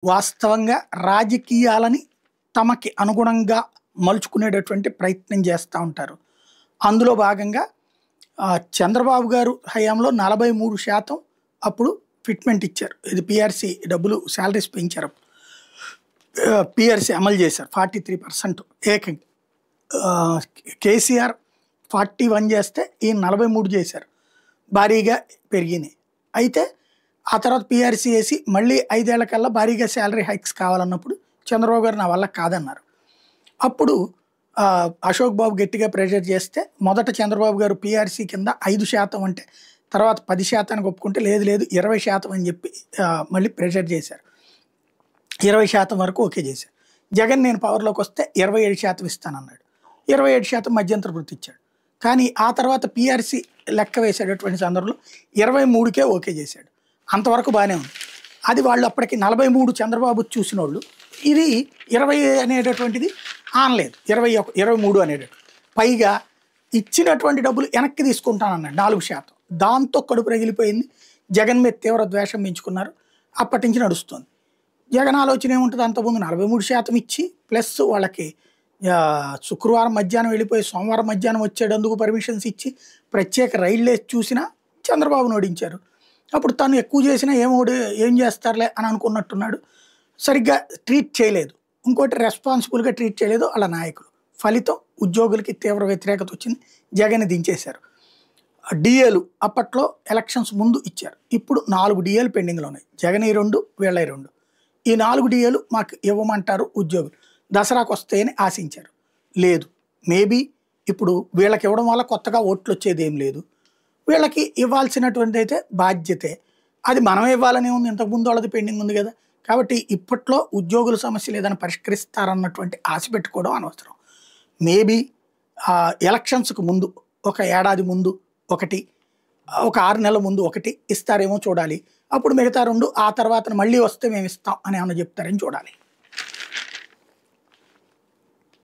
వాస్తవంగా రాజకీయాలని తమకి అనుగుణంగా మలుచుకునేటటువంటి ప్రయత్నం చేస్తా ఉంటారు. అందులో భాగంగా చంద్రబాబు గారు హయాంలో 43% అప్పుడు ఫిట్‌మెంట్ ఇచ్చారు. ఇది పీఆర్‌సీ డబ్బులు సాలరీస్ పెంచారు. పీఆర్‌సీ అమలు చేశారు. 43% ఏకంగా. కేసీఆర్ 41 చేస్తే ఈయన 43 చేశారు. భారీగా పెరిగినాయి. అయితే ఆ తర్వాత పీఆర్‌సీ ఏసి మళ్ళీ 5 ఏళ్లకల్లా భారీగా సాలరీ హైక్స్ కావాలన్నప్పుడు చంద్రబాబు గారు నా వల్ల కాదన్నారు. అప్పుడు అశోక్ బాబు గట్టిగా ప్రెషర్ చేస్తే మొదట చంద్రబాబు గారు పీఆర్‌సీ కింద 5% అంటే తర్వాత 10% ఒప్పుకుంటే లేదు లేదు 20% అని చెప్పి మళ్ళీ ప్రెషర్ చేశారు. 20% వరకు ఓకే చేశారు. జగన్ నేను పవర్లోకి వస్తే 27% ఇస్తానన్నాడు. 27% మధ్యంతర వృత్తి ఇచ్చాడు. కానీ ఆ తర్వాత పీఆర్‌సీ లెక్క వేసేటటువంటి సందర్భంలో 23కే ఓకే చేశాడు. అంతవరకు బాగానే ఉంది. అది వాళ్ళు అప్పటికి 43 చంద్రబాబు చూసినోళ్ళు ఇది 20 అనేటటువంటిది ఆనలేదు. 21, 23 అనేటటువంటి పైగా ఇచ్చినటువంటి డబ్బులు వెనక్కి తీసుకుంటానన్నాడు 4%. దాంతో కడుపు రగిలిపోయింది. జగన్ మీద తీవ్ర ద్వేషం పెంచుకున్నారు. అప్పటి నుంచి నడుస్తుంది. జగన్ ఆలోచన ఏముంటుంది, అంతకుముందు 43% ఇచ్చి ప్లస్ వాళ్ళకి శుక్రవారం మధ్యాహ్నం వెళ్ళిపోయి సోమవారం మధ్యాహ్నం వచ్చేటందుకు పర్మిషన్స్ ఇచ్చి ప్రత్యేక రైళ్ళు వేసి చూసినా చంద్రబాబును ఓడించారు. అప్పుడు తను ఎక్కువ చేసినా ఏం చేస్తారులే అని అనుకున్నట్టున్నాడు. సరిగ్గా ట్రీట్ చేయలేదు. ఇంకోటి రెస్పాన్సిబుల్గా ట్రీట్ చేయలేదు వాళ్ళ నాయకులు. ఫలితం ఉద్యోగులకి తీవ్ర వ్యతిరేకత వచ్చింది. జగన్ దించేశారు. డిఏలు అప్పట్లో ఎలక్షన్స్ ముందు ఇచ్చారు. ఇప్పుడు 4 డిఏలు పెండింగ్లో ఉన్నాయి. జగన్ 2, వీళ్ళ 2. ఈ 4 డిఏలు మాకు ఇవ్వమంటారు ఉద్యోగులు. దసరాకు వస్తాయని ఆశించారు. లేదు. మేబీ ఇప్పుడు వీళ్ళకి ఇవ్వడం వల్ల కొత్తగా ఓట్లు వచ్చేది ఏం లేదు. వీళ్ళకి ఇవ్వాల్సినటువంటి అయితే బాధ్యతే. అది మనమే ఇవ్వాలని ఉంది. ఇంతకుముందు వాళ్ళది పెండింగ్ ఉంది కదా. కాబట్టి ఇప్పట్లో ఉద్యోగుల సమస్యలు ఏదైనా పరిష్కరిస్తారన్నటువంటి ఆశ పెట్టుకోవడం అనవసరం. మేబీ ఎలక్షన్స్కి ముందు ఒక ఏడాది ముందు ఒకటి, ఒక 6 నెలల ముందు ఒకటి ఇస్తారేమో చూడాలి. అప్పుడు మిగతా 2 ఆ తర్వాత మళ్ళీ వస్తే మేము ఇస్తాం అని ఏమన్నా చెప్తారని చూడాలి.